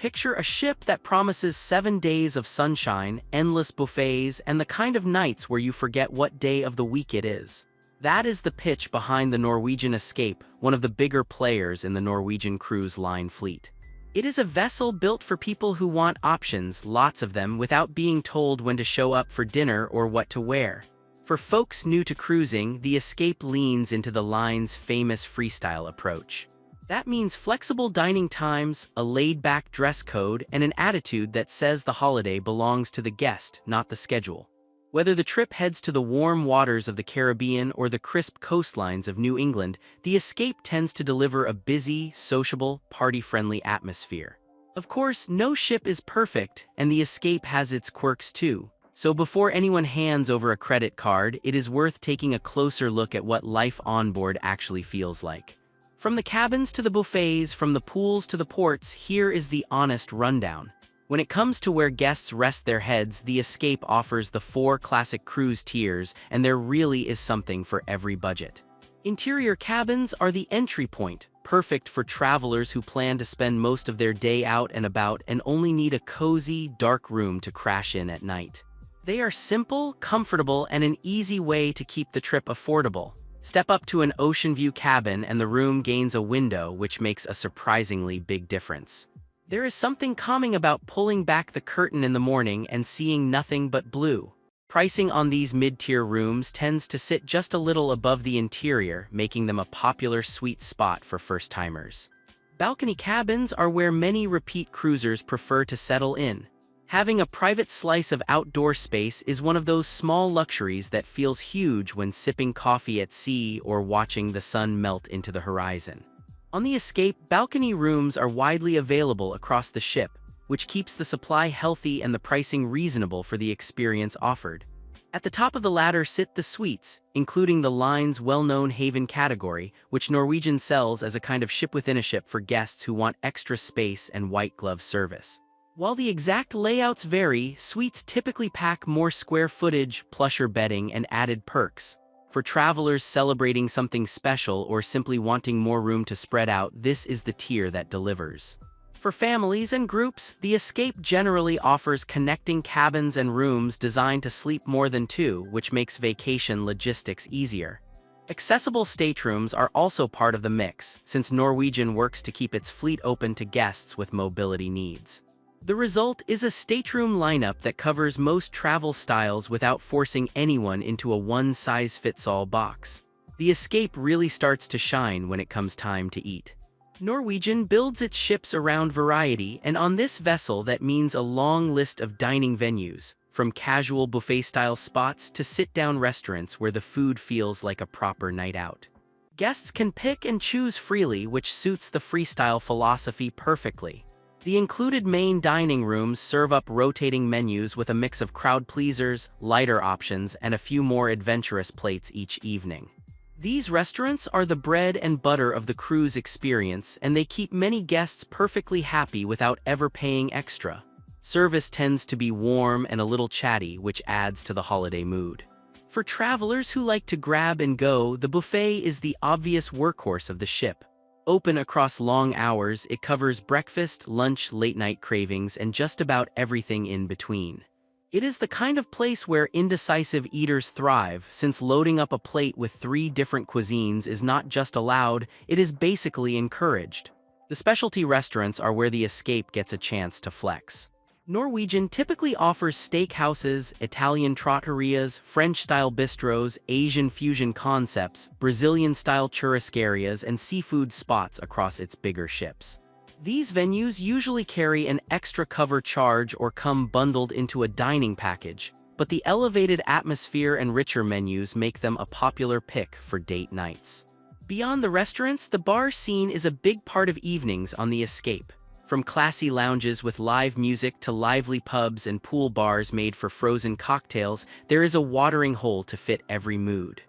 Picture a ship that promises 7 days of sunshine, endless buffets, and the kind of nights where you forget what day of the week it is. That is the pitch behind the Norwegian Escape, one of the bigger players in the Norwegian Cruise Line fleet. It is a vessel built for people who want options, lots of them, without being told when to show up for dinner or what to wear. For folks new to cruising, the Escape leans into the line's famous freestyle approach. That means flexible dining times, a laid-back dress code, and an attitude that says the holiday belongs to the guest, not the schedule. Whether the trip heads to the warm waters of the Caribbean or the crisp coastlines of New England, the Escape tends to deliver a busy, sociable, party-friendly atmosphere. Of course, no ship is perfect, and the Escape has its quirks too. So before anyone hands over a credit card, it is worth taking a closer look at what life on board actually feels like. From the cabins to the buffets, from the pools to the ports, here is the honest rundown. When it comes to where guests rest their heads, the Escape offers the 4 classic cruise tiers, and there really is something for every budget. Interior cabins are the entry point, perfect for travelers who plan to spend most of their day out and about and only need a cozy, dark room to crash in at night. They are simple, comfortable, and an easy way to keep the trip affordable. Step up to an ocean view cabin and the room gains a window, which makes a surprisingly big difference. There is something calming about pulling back the curtain in the morning and seeing nothing but blue. Pricing on these mid-tier rooms tends to sit just a little above the interior, making them a popular sweet spot for first-timers. Balcony cabins are where many repeat cruisers prefer to settle in. Having a private slice of outdoor space is one of those small luxuries that feels huge when sipping coffee at sea or watching the sun melt into the horizon. On the Escape, balcony rooms are widely available across the ship, which keeps the supply healthy and the pricing reasonable for the experience offered. At the top of the ladder sit the suites, including the line's well-known Haven category, which Norwegian sells as a kind of ship-within-a-ship for guests who want extra space and white-glove service. While the exact layouts vary, suites typically pack more square footage, plusher bedding, and added perks. For travelers celebrating something special or simply wanting more room to spread out, this is the tier that delivers. For families and groups, the Escape generally offers connecting cabins and rooms designed to sleep more than 2, which makes vacation logistics easier. Accessible staterooms are also part of the mix, since Norwegian works to keep its fleet open to guests with mobility needs. The result is a stateroom lineup that covers most travel styles without forcing anyone into a one-size-fits-all box. The Escape really starts to shine when it comes time to eat. Norwegian builds its ships around variety, and on this vessel that means a long list of dining venues, from casual buffet-style spots to sit-down restaurants where the food feels like a proper night out. Guests can pick and choose freely, which suits the freestyle philosophy perfectly. The included main dining rooms serve up rotating menus with a mix of crowd pleasers, lighter options, and a few more adventurous plates each evening. These restaurants are the bread and butter of the cruise experience, and they keep many guests perfectly happy without ever paying extra. Service tends to be warm and a little chatty, which adds to the holiday mood. For travelers who like to grab and go, the buffet is the obvious workhorse of the ship. Open across long hours, it covers breakfast, lunch, late-night cravings, and just about everything in between. It is the kind of place where indecisive eaters thrive, since loading up a plate with 3 different cuisines is not just allowed, it is basically encouraged. The specialty restaurants are where the Escape gets a chance to flex. Norwegian typically offers steakhouses, Italian trattorias, French-style bistros, Asian fusion concepts, Brazilian-style churrascarias, and seafood spots across its bigger ships. These venues usually carry an extra cover charge or come bundled into a dining package, but the elevated atmosphere and richer menus make them a popular pick for date nights. Beyond the restaurants, the bar scene is a big part of evenings on the Escape. From classy lounges with live music to lively pubs and pool bars made for frozen cocktails, there is a watering hole to fit every mood.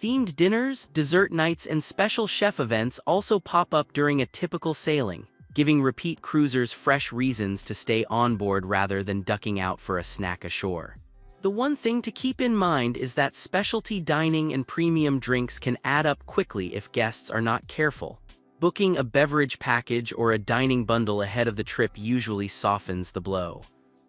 Themed dinners, dessert nights, and special chef events also pop up during a typical sailing, giving repeat cruisers fresh reasons to stay on board rather than ducking out for a snack ashore. The one thing to keep in mind is that specialty dining and premium drinks can add up quickly if guests are not careful. Booking a beverage package or a dining bundle ahead of the trip usually softens the blow.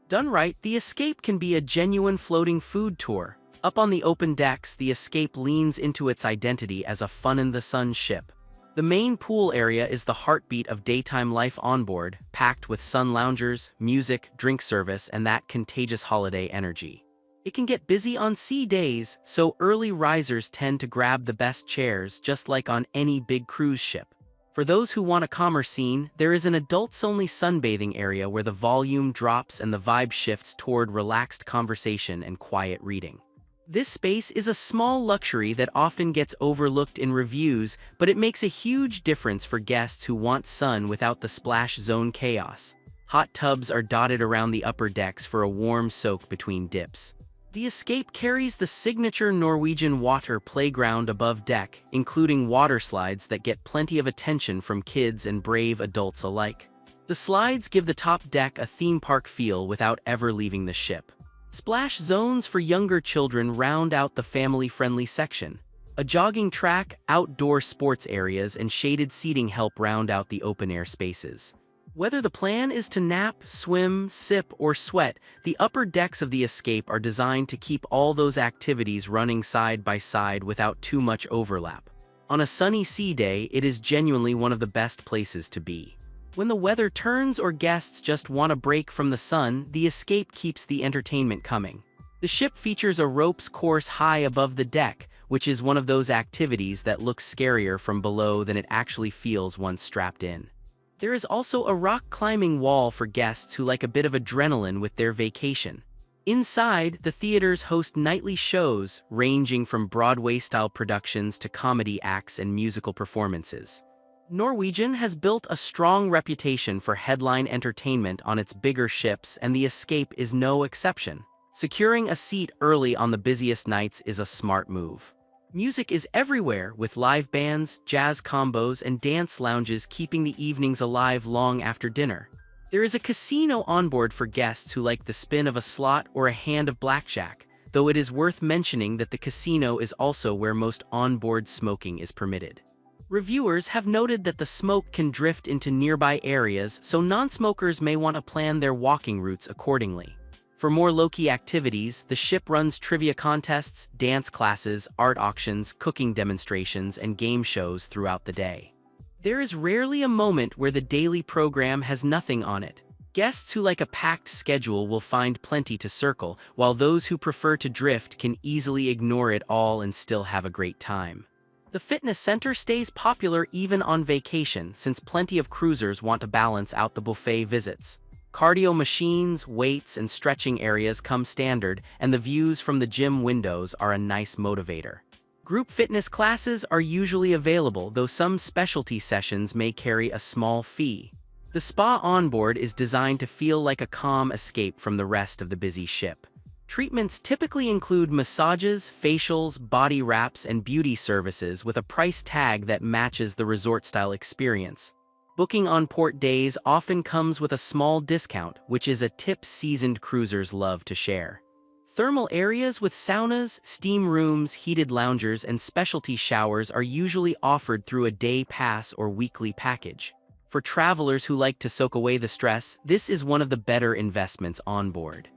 Done right, the Escape can be a genuine floating food tour. Up on the open decks, the Escape leans into its identity as a fun-in-the-sun ship. The main pool area is the heartbeat of daytime life onboard, packed with sun loungers, music, drink service, and that contagious holiday energy. It can get busy on sea days, so early risers tend to grab the best chairs, just like on any big cruise ship. For those who want a calmer scene, there is an adults-only sunbathing area where the volume drops and the vibe shifts toward relaxed conversation and quiet reading. This space is a small luxury that often gets overlooked in reviews, but it makes a huge difference for guests who want sun without the splash zone chaos. Hot tubs are dotted around the upper decks for a warm soak between dips. The Escape carries the signature Norwegian water playground above deck, including water slides that get plenty of attention from kids and brave adults alike. The slides give the top deck a theme park feel without ever leaving the ship. Splash zones for younger children round out the family-friendly section. A jogging track, outdoor sports areas, and shaded seating help round out the open-air spaces. Whether the plan is to nap, swim, sip, or sweat, the upper decks of the Escape are designed to keep all those activities running side by side without too much overlap. On a sunny sea day, it is genuinely one of the best places to be. When the weather turns or guests just want a break from the sun, the Escape keeps the entertainment coming. The ship features a ropes course high above the deck, which is one of those activities that looks scarier from below than it actually feels once strapped in. There is also a rock climbing wall for guests who like a bit of adrenaline with their vacation. Inside, the theaters host nightly shows, ranging from Broadway-style productions to comedy acts and musical performances. Norwegian has built a strong reputation for headline entertainment on its bigger ships, and the Escape is no exception. Securing a seat early on the busiest nights is a smart move. Music is everywhere, with live bands, jazz combos, and dance lounges keeping the evenings alive long after dinner. There is a casino on board for guests who like the spin of a slot or a hand of blackjack, though it is worth mentioning that the casino is also where most onboard smoking is permitted. Reviewers have noted that the smoke can drift into nearby areas, so non-smokers may want to plan their walking routes accordingly. For more low-key activities, the ship runs trivia contests, dance classes, art auctions, cooking demonstrations, and game shows throughout the day. There is rarely a moment where the daily program has nothing on it. Guests who like a packed schedule will find plenty to circle, while those who prefer to drift can easily ignore it all and still have a great time. The fitness center stays popular even on vacation, since plenty of cruisers want to balance out the buffet visits. Cardio machines, weights, and stretching areas come standard, and the views from the gym windows are a nice motivator. Group fitness classes are usually available, though some specialty sessions may carry a small fee. The spa onboard is designed to feel like a calm escape from the rest of the busy ship. Treatments typically include massages, facials, body wraps, and beauty services with a price tag that matches the resort-style experience. Booking on port days often comes with a small discount, which is a tip seasoned cruisers love to share. Thermal areas with saunas, steam rooms, heated loungers, and specialty showers are usually offered through a day pass or weekly package. For travelers who like to soak away the stress, this is one of the better investments on board.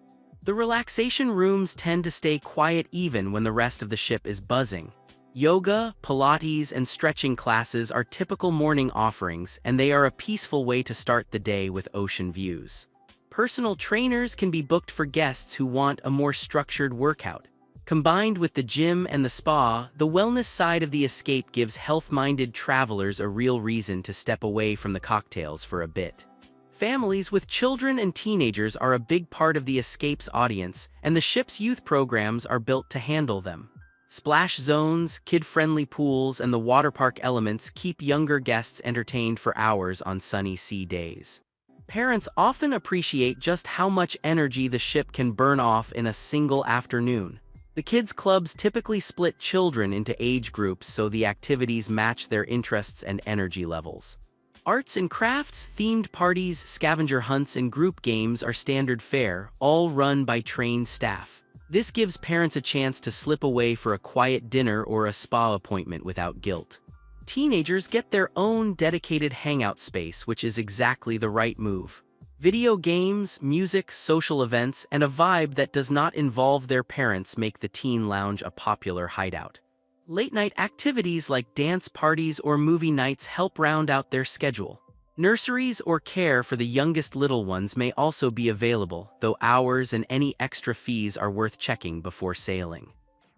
The relaxation rooms tend to stay quiet even when the rest of the ship is buzzing. Yoga, Pilates, and stretching classes are typical morning offerings, and they are a peaceful way to start the day with ocean views. Personal trainers can be booked for guests who want a more structured workout. Combined with the gym and the spa, the wellness side of the Escape gives health-minded travelers a real reason to step away from the cocktails for a bit. Families with children and teenagers are a big part of the Escape's audience, and the ship's youth programs are built to handle them. Splash zones, kid-friendly pools, and the water park elements keep younger guests entertained for hours on sunny sea days. Parents often appreciate just how much energy the ship can burn off in a single afternoon. The kids' clubs typically split children into age groups so the activities match their interests and energy levels. Arts and crafts, themed parties, scavenger hunts, and group games are standard fare, all run by trained staff. This gives parents a chance to slip away for a quiet dinner or a spa appointment without guilt. Teenagers get their own dedicated hangout space, which is exactly the right move. Video games, music, social events, and a vibe that does not involve their parents make the teen lounge a popular hideout. Late-night activities like dance parties or movie nights help round out their schedule. Nurseries or care for the youngest little ones may also be available, though hours and any extra fees are worth checking before sailing.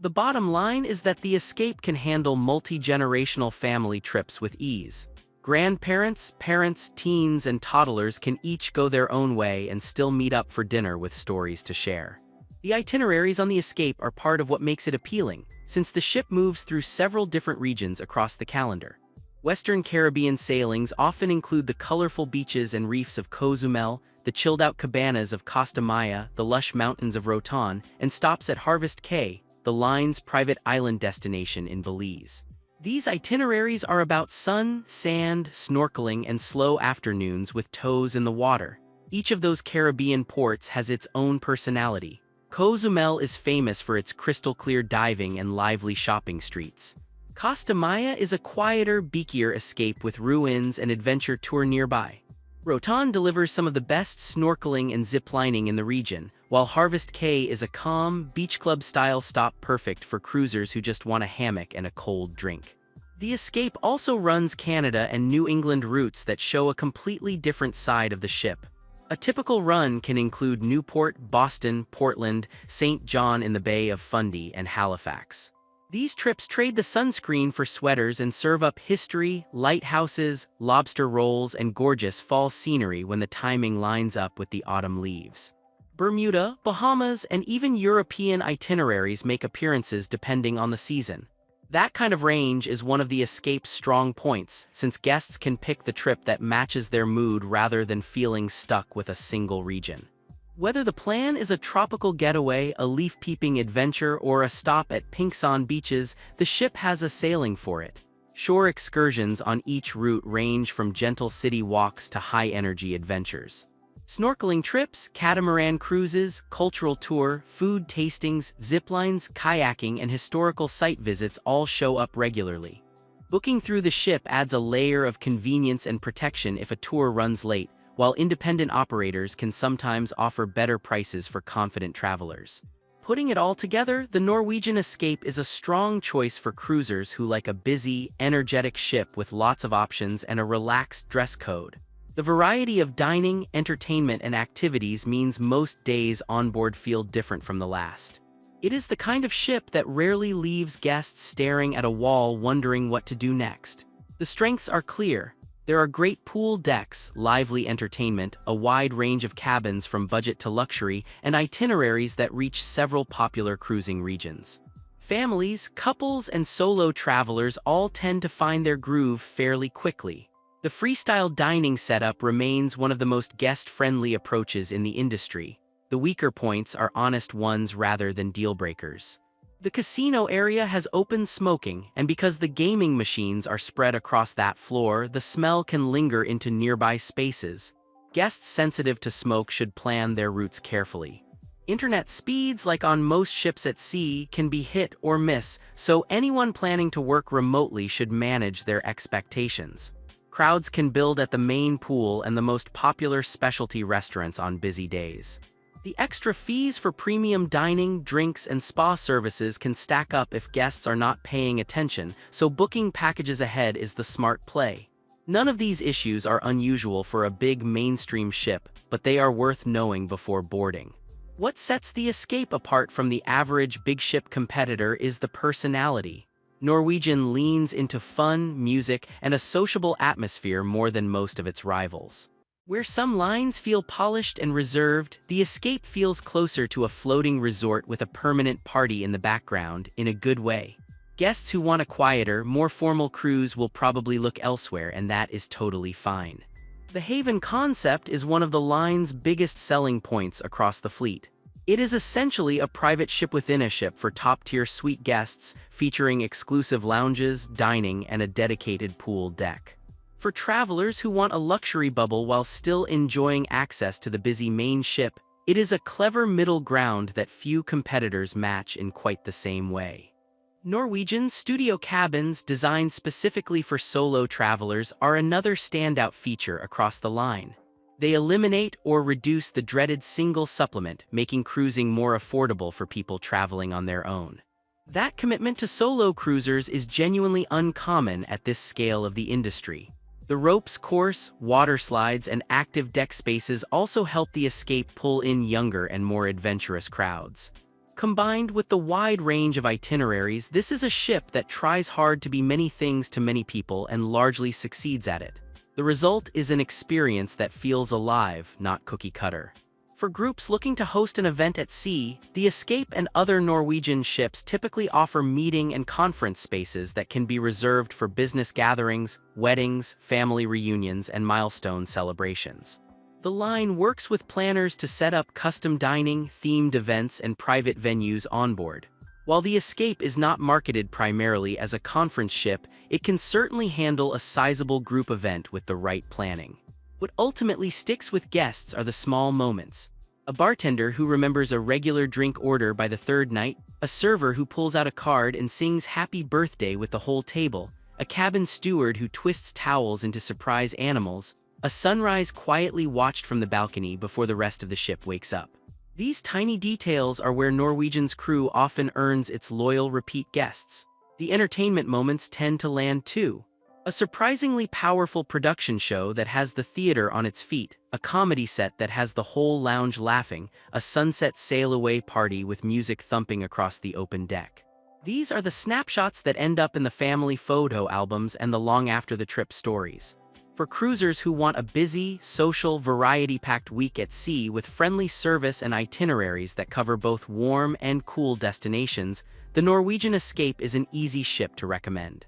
The bottom line is that the Escape can handle multi-generational family trips with ease. Grandparents, parents, teens, and toddlers can each go their own way and still meet up for dinner with stories to share. The itineraries on the Escape are part of what makes it appealing, since the ship moves through several different regions across the calendar. Western Caribbean sailings often include the colorful beaches and reefs of Cozumel, the chilled-out cabanas of Costa Maya, the lush mountains of Roatan, and stops at Harvest Caye, the line's private island destination in Belize. These itineraries are about sun, sand, snorkeling, and slow afternoons with toes in the water. Each of those Caribbean ports has its own personality. Cozumel is famous for its crystal-clear diving and lively shopping streets. Costa Maya is a quieter, beakier escape with ruins and adventure tour nearby. Roatan delivers some of the best snorkeling and ziplining in the region, while Harvest Caye is a calm, beach club-style stop perfect for cruisers who just want a hammock and a cold drink. The Escape also runs Canada and New England routes that show a completely different side of the ship. A typical run can include Newport, Boston, Portland, St. John in the Bay of Fundy, and Halifax. These trips trade the sunscreen for sweaters and serve up history, lighthouses, lobster rolls, and gorgeous fall scenery when the timing lines up with the autumn leaves. Bermuda, Bahamas, and even European itineraries make appearances depending on the season. That kind of range is one of the Escape's strong points, since guests can pick the trip that matches their mood rather than feeling stuck with a single region. Whether the plan is a tropical getaway, a leaf-peeping adventure, or a stop at Pinxon beaches, the ship has a sailing for it. Shore excursions on each route range from gentle city walks to high-energy adventures. Snorkeling trips, catamaran cruises, cultural tour, food tastings, ziplines, kayaking, and historical site visits all show up regularly. Booking through the ship adds a layer of convenience and protection if a tour runs late, while independent operators can sometimes offer better prices for confident travelers. Putting it all together, the Norwegian Escape is a strong choice for cruisers who like a busy, energetic ship with lots of options and a relaxed dress code. The variety of dining, entertainment, and activities means most days on board feel different from the last. It is the kind of ship that rarely leaves guests staring at a wall wondering what to do next. The strengths are clear. There are great pool decks, lively entertainment, a wide range of cabins from budget to luxury, and itineraries that reach several popular cruising regions. Families, couples, and solo travelers all tend to find their groove fairly quickly. The freestyle dining setup remains one of the most guest-friendly approaches in the industry. The weaker points are honest ones rather than deal-breakers. The casino area has open smoking, and because the gaming machines are spread across that floor, the smell can linger into nearby spaces. Guests sensitive to smoke should plan their routes carefully. Internet speeds, like on most ships at sea, can be hit or miss, so anyone planning to work remotely should manage their expectations. Crowds can build at the main pool and the most popular specialty restaurants on busy days. The extra fees for premium dining, drinks, and spa services can stack up if guests are not paying attention, so booking packages ahead is the smart play. None of these issues are unusual for a big mainstream ship, but they are worth knowing before boarding. What sets the Escape apart from the average big ship competitor is the personality. Norwegian leans into fun, music, and a sociable atmosphere more than most of its rivals. Where some lines feel polished and reserved, the Escape feels closer to a floating resort with a permanent party in the background, in a good way. Guests who want a quieter, more formal cruise will probably look elsewhere, and that is totally fine. The Haven concept is one of the line's biggest selling points across the fleet. It is essentially a private ship within a ship for top-tier suite guests, featuring exclusive lounges, dining, and a dedicated pool deck. For travelers who want a luxury bubble while still enjoying access to the busy main ship, it is a clever middle ground that few competitors match in quite the same way. Norwegian studio cabins designed specifically for solo travelers are another standout feature across the line. They eliminate or reduce the dreaded single supplement, making cruising more affordable for people traveling on their own. That commitment to solo cruisers is genuinely uncommon at this scale of the industry. The ropes course, water slides, and active deck spaces also help the Escape pull in younger and more adventurous crowds. Combined with the wide range of itineraries, this is a ship that tries hard to be many things to many people and largely succeeds at it. The result is an experience that feels alive, not cookie-cutter. For groups looking to host an event at sea, the Escape and other Norwegian ships typically offer meeting and conference spaces that can be reserved for business gatherings, weddings, family reunions, and milestone celebrations. The line works with planners to set up custom dining, themed events, and private venues on board. While the Escape is not marketed primarily as a conference ship, it can certainly handle a sizable group event with the right planning. What ultimately sticks with guests are the small moments. A bartender who remembers a regular drink order by the third night, a server who pulls out a card and sings happy birthday with the whole table, a cabin steward who twists towels into surprise animals, a sunrise quietly watched from the balcony before the rest of the ship wakes up. These tiny details are where Norwegian's crew often earns its loyal repeat guests. The entertainment moments tend to land too. A surprisingly powerful production show that has the theater on its feet, a comedy set that has the whole lounge laughing, a sunset sail-away party with music thumping across the open deck. These are the snapshots that end up in the family photo albums and the long-after-the-trip stories. For cruisers who want a busy, social, variety-packed week at sea with friendly service and itineraries that cover both warm and cool destinations, the Norwegian Escape is an easy ship to recommend.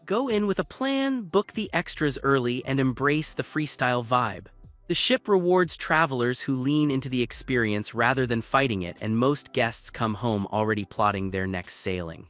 Go in with a plan, book the extras early, and embrace the freestyle vibe. The ship rewards travelers who lean into the experience rather than fighting it, and most guests come home already plotting their next sailing.